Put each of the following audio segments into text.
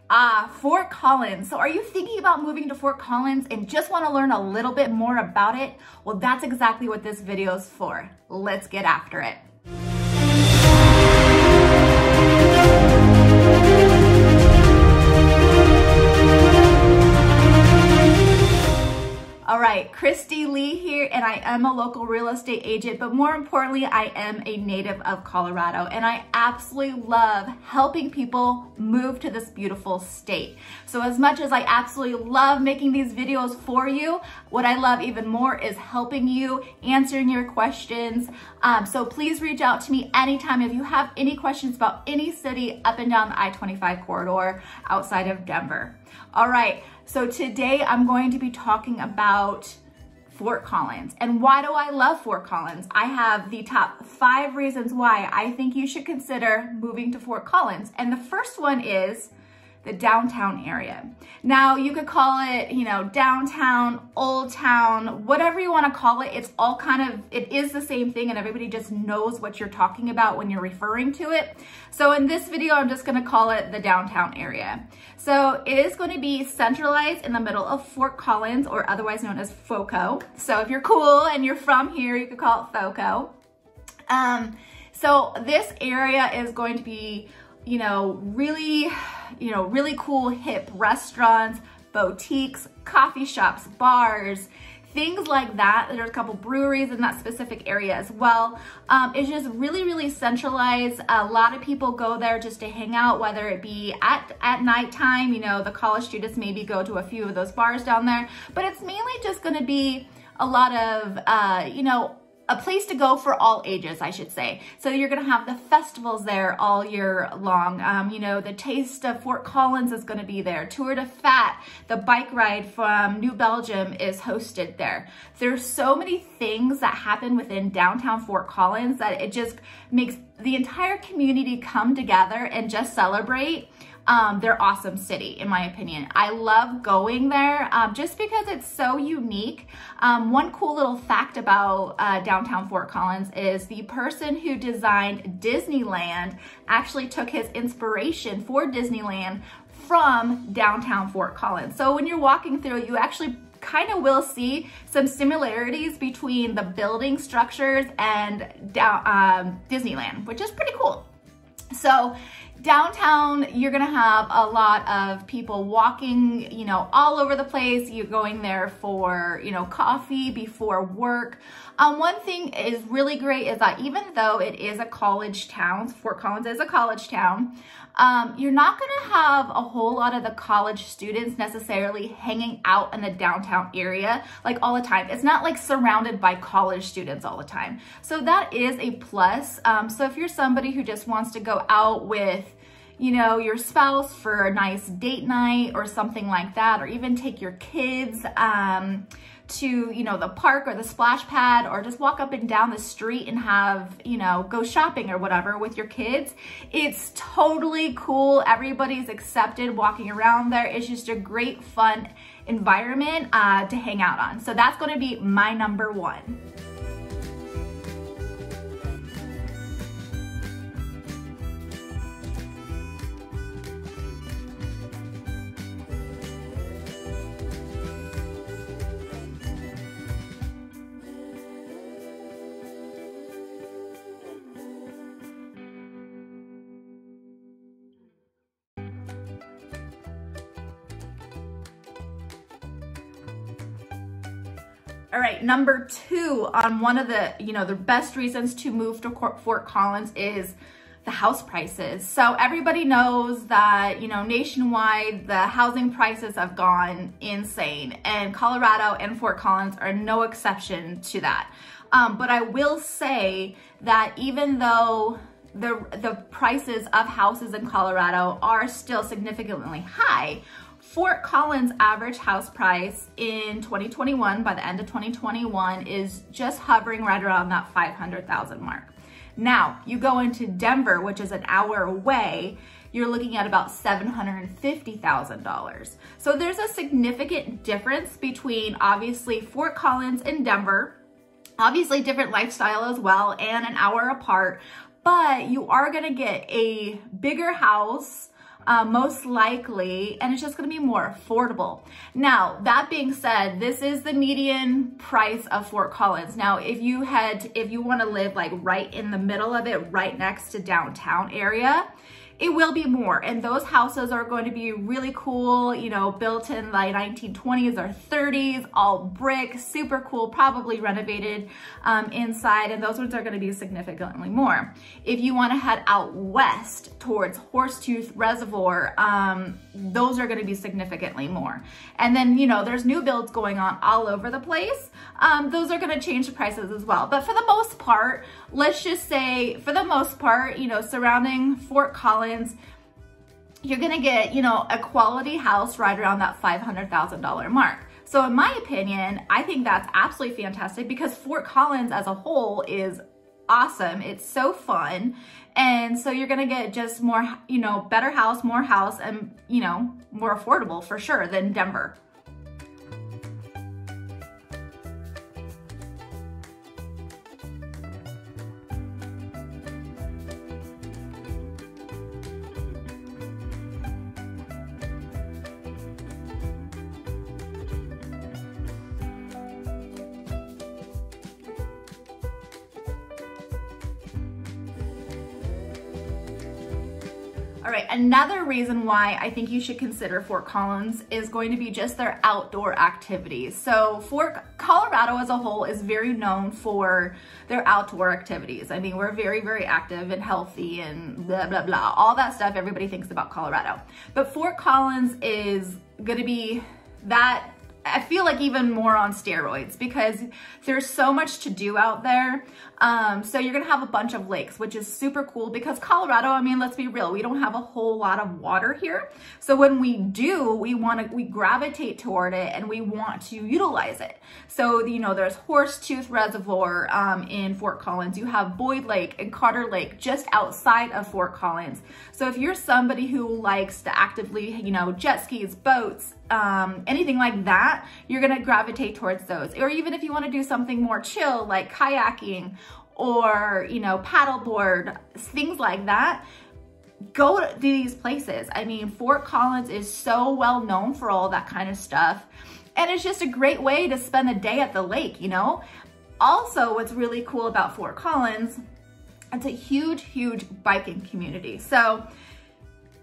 Fort Collins. So are you thinking about moving to Fort Collins and just want to learn a little bit more about it? Well, that's exactly what this video is for. Let's get after it. All right, Christy Lee here, and I am a local real estate agent, but more importantly, I am a native of Colorado, and I absolutely love helping people move to this beautiful state. So as much as I absolutely love making these videos for you, what I love even more is helping you, answering your questions. So please reach out to me anytime if you have any questions about any city up and down the I-25 corridor outside of Denver. All right, so today I'm going to be talking about Fort Collins. And why do I love Fort Collins? I have the top 5 reasons why I think you should consider moving to Fort Collins. And the first one is the downtown area. Now you could call it, downtown, old town, whatever you want to call it. It's all it is the same thing, and everybody just knows what you're talking about when you're referring to it. So in this video, I'm just going to call it the downtown area. So it is going to be centralized in the middle of Fort Collins, or otherwise known as FOCO. So if you're cool and you're from here, you could call it FOCO. So this area is going to be really cool, hip restaurants, boutiques, coffee shops, bars, things like that. There's a couple breweries in that specific area as well. It's just really centralized. A lot of people go there just to hang out, whether it be at nighttime. The college students maybe go to a few of those bars down there, but it's mainly just going to be a lot of, a place to go for all ages, I should say. So you're gonna have the festivals there all year long. The Taste of Fort Collins is gonna be there. Tour de Fat, the bike ride from New Belgium, is hosted there. There's so many things that happen within downtown Fort Collins that it just makes the entire community come together and just celebrate their awesome city, in my opinion. I love going there just because it's so unique. One cool little fact about downtown Fort Collins is the person who designed Disneyland actually took his inspiration for Disneyland from downtown Fort Collins. So when you're walking through, you actually kind of will see some similarities between the building structures and Disneyland, which is pretty cool. So downtown, you're gonna have a lot of people walking, all over the place. You're going there for, coffee before work. One thing is really great is that even though it is a college town, Fort Collins is a college town, you're not gonna have a whole lot of the college students necessarily hanging out in the downtown area like all the time. It's not like surrounded by college students all the time. So that is a plus. So if you're somebody who just wants to go out with your spouse for a nice date night or something like that, or even take your kids to, the park or the splash pad, or just walk up and down the street and have, go shopping or whatever with your kids. It's totally cool. Everybody's accepted walking around there. It's just a great, fun environment to hang out on. So that's going to be my number 1. All right, number 2 on one of the, the best reasons to move to Fort Collins is the house prices. So everybody knows that, nationwide, the housing prices have gone insane, and Colorado and Fort Collins are no exception to that. But I will say that even though the prices of houses in Colorado are still significantly high, Fort Collins' average house price in 2021, by the end of 2021, is just hovering right around that $500,000 mark. Now, you go into Denver, which is an hour away, you're looking at about $750,000. So there's a significant difference between, obviously, Fort Collins and Denver. Obviously, different lifestyle as well, and an hour apart, but you are gonna get a bigger house, most likely, and it's just gonna be more affordable. Now, that being said, this is the median price of Fort Collins. Now, if you wanna live like right in the middle of it, right next to downtown area, it will be more. And those houses are going to be really cool, you know, built in the 1920s or 30s, all brick, super cool, probably renovated inside. And those ones are going to be significantly more. If you want to head out west towards Horsetooth Reservoir, those are going to be significantly more. And then, you know, there's new builds going on all over the place. Those are going to change the prices as well. But for the most part, let's just say for the most part, you know, surrounding Fort Collins, you're gonna get, you know, a quality house right around that $500,000 mark. So in my opinion, I think that's absolutely fantastic because Fort Collins as a whole is awesome. It's so fun. And so you're gonna get just more, you know, better house, more house, and, you know, more affordable for sure than Denver. All right, another reason why I think you should consider Fort Collins is going to be just their outdoor activities. So Colorado as a whole is very known for their outdoor activities. I mean, we're very, very active and healthy and blah, blah, blah, all that stuff everybody thinks about Colorado. But Fort Collins is gonna be that, I feel like even more on steroids because there's so much to do out there. So you're gonna have a bunch of lakes, which is super cool because Colorado, I mean, let's be real, we don't have a whole lot of water here. So when we do, we gravitate toward it and we want to utilize it. So, you know, there's Horsetooth Reservoir in Fort Collins. You have Boyd Lake and Carter Lake just outside of Fort Collins. So if you're somebody who likes to actively, you know, jet skis, boats, anything like that, you're gonna gravitate towards those. Or even if you wanna do something more chill, like kayaking or, you know, paddleboard, things like that, go to these places. I mean, Fort Collins is so well known for all that kind of stuff. And it's just a great way to spend a day at the lake, you know? Also, what's really cool about Fort Collins, it's a huge, huge biking community. So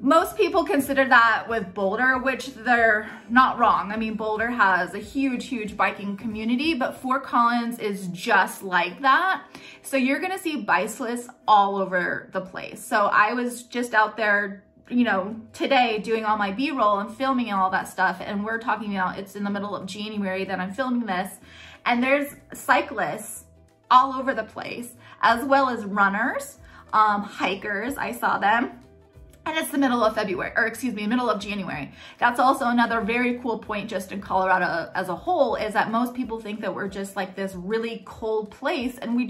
most people consider that with Boulder, which they're not wrong. I mean, Boulder has a huge, huge biking community, but Fort Collins is just like that. So you're gonna see bicyclists all over the place. So I was just out there, you know, today doing all my B-roll and filming and all that stuff. And we're talking about, it's in the middle of January that I'm filming this. And there's cyclists all over the place, as well as runners, hikers, I saw them. And it's the middle of February, or excuse me, middle of January. That's also another very cool point just in Colorado as a whole, is that most people think that we're just like this really cold place, and we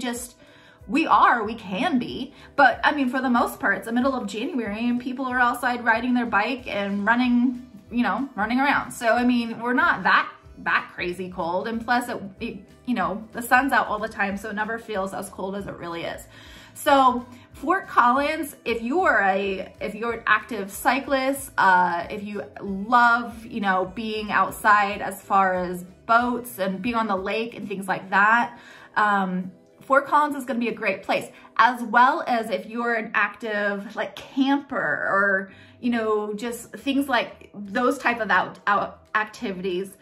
can be. But I mean, for the most part, it's the middle of January and people are outside riding their bike and running, you know, running around. So, I mean, we're not that crazy cold. And plus, you know, the sun's out all the time, so it never feels as cold as it really is. So Fort Collins, if you're an active cyclist, if you love, you know, being outside as far as boats and being on the lake and things like that, Fort Collins is going to be a great place. As well as if you're an active like camper or, you know, just things like those type of out activities.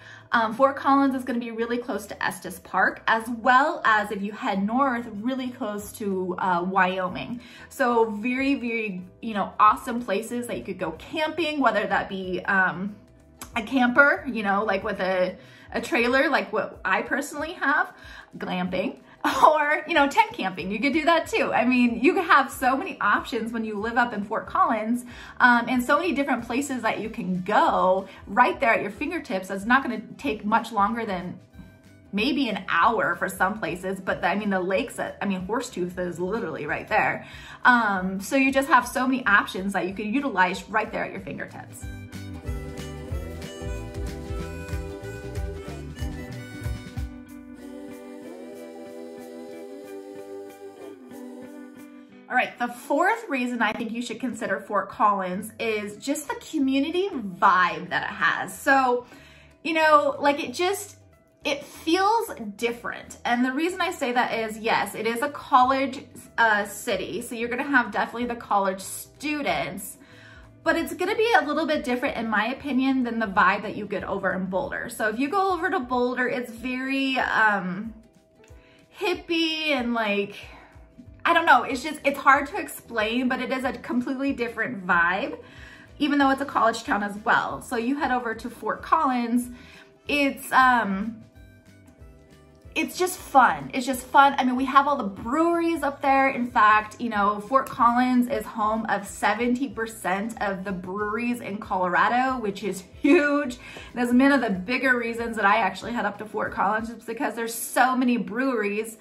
Fort Collins is going to be really close to Estes Park, as well as if you head north, really close to Wyoming. So very, very, you know, awesome places that you could go camping, whether that be a camper, you know, like with a trailer, like what I personally have, glamping, or, you know, tent camping. You could do that too. I mean, you have so many options when you live up in Fort Collins, and so many different places that you can go right there at your fingertips. It's not going to take much longer than maybe an hour for some places, but I mean, the lakes Horsetooth is literally right there. So you just have so many options that you can utilize right there at your fingertips. All right, the fourth reason I think you should consider Fort Collins is just the community vibe that it has. So, you know, like it feels different. And the reason I say that is, yes, it is a college city. So you're gonna have definitely the college students, but it's gonna be a little bit different in my opinion than the vibe that you get over in Boulder. So if you go over to Boulder, it's very hippie and like, I don't know, it's hard to explain, but it is a completely different vibe, even though it's a college town as well. So you head over to Fort Collins, it's just fun. It's just fun. I mean, we have all the breweries up there. In fact, you know, Fort Collins is home of 70% of the breweries in Colorado, which is huge. That's one of the bigger reasons that I actually head up to Fort Collins, is because there's so many breweries.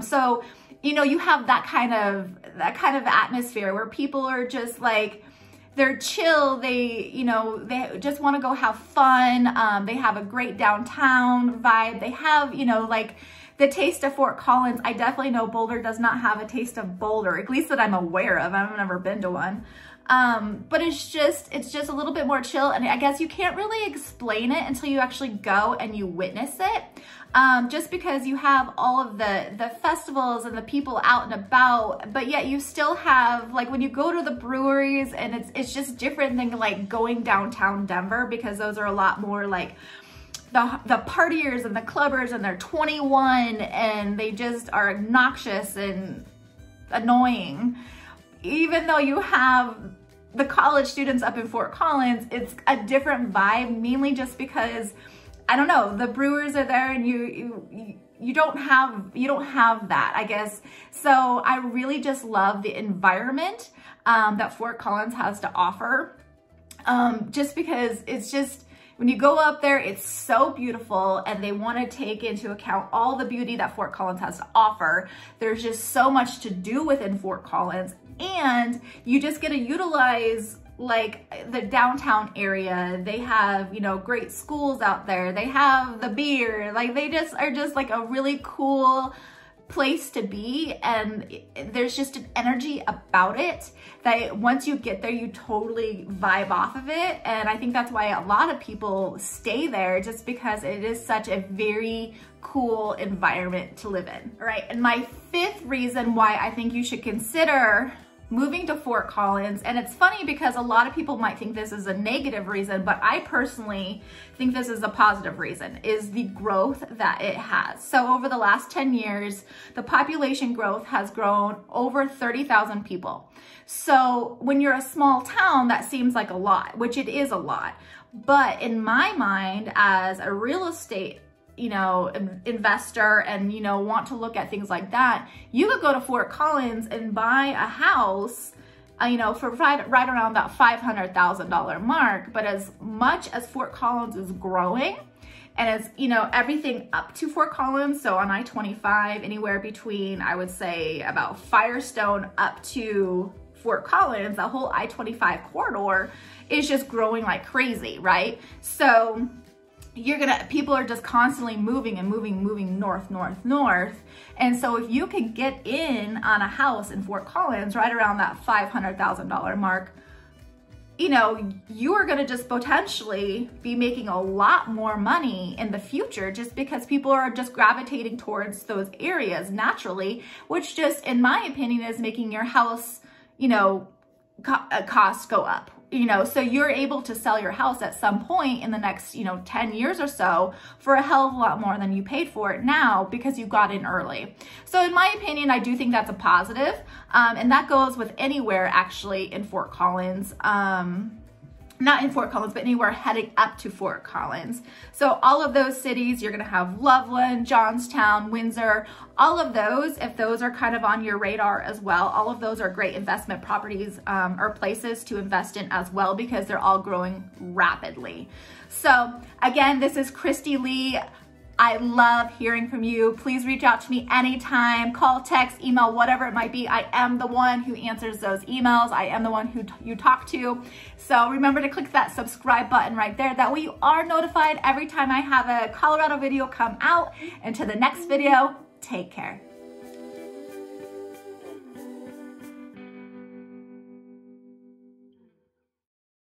So, you know, you have that kind of atmosphere where people are just like, they're chill, they just want to go have fun. They have a great downtown vibe. They have, you know, like the taste of Fort Collins. I definitely know Boulder does not have a taste of Boulder, at least that I'm aware of. I've never been to one. But it's just a little bit more chill. And I guess you can't really explain it until you actually go and you witness it. Just because you have all of the festivals and the people out and about, but yet you still have, like when you go to the breweries, and it's just different than like going downtown Denver, because those are a lot more like the partiers and the clubbers, and they're 21 and they just are obnoxious and annoying. Even though you have the college students up in Fort Collins, it's a different vibe, mainly just because, I don't know, the brewers are there and you don't have that, I guess. So I really just love the environment that Fort Collins has to offer. Just because it's just, when you go up there, it's so beautiful, and they want to take into account all the beauty that Fort Collins has to offer. There's just so much to do within Fort Collins, and you just get to utilize like the downtown area. They have, you know, great schools out there. They have the beer, like they just are just like a really cool place to be, and there's just an energy about it that once you get there, you totally vibe off of it. And I think that's why a lot of people stay there, just because it is such a very cool environment to live in. All right, and my fifth reason why I think you should consider moving to Fort Collins, and it's funny because a lot of people might think this is a negative reason, but I personally think this is a positive reason, is the growth that it has. So over the last 10 years, the population growth has grown over 30,000 people. So when you're a small town, that seems like a lot, which it is a lot. But in my mind, as a real estate investor and, want to look at things like that, you could go to Fort Collins and buy a house, for right around that $500,000 mark. But as much as Fort Collins is growing, and as, everything up to Fort Collins, so on I-25, anywhere between, I would say, about Firestone up to Fort Collins, the whole I-25 corridor is just growing like crazy, right? So people are just constantly moving and moving north. And so if you could get in on a house in Fort Collins right around that $500,000 mark, you are going to just potentially be making a lot more money in the future, just because people are just gravitating towards those areas naturally, which just, in my opinion, is making your house, cost go up. So you're able to sell your house at some point in the next, 10 years or so for a hell of a lot more than you paid for it now, because you got in early. So in my opinion, I do think that's a positive. And that goes with anywhere actually in Fort Collins. Not in Fort Collins, but anywhere heading up to Fort Collins. So all of those cities, you're gonna have Loveland, Johnstown, Windsor, all of those, if those are kind of on your radar as well, all of those are great investment properties or places to invest in as well, because they're all growing rapidly. So again, this is Christy Lee. I love hearing from you. Please reach out to me anytime, call, text, email, whatever it might be. I am the one who answers those emails. I am the one who you talk to. So remember to click that subscribe button right there. That way you are notified every time I have a Colorado video come out. Until the next video, take care.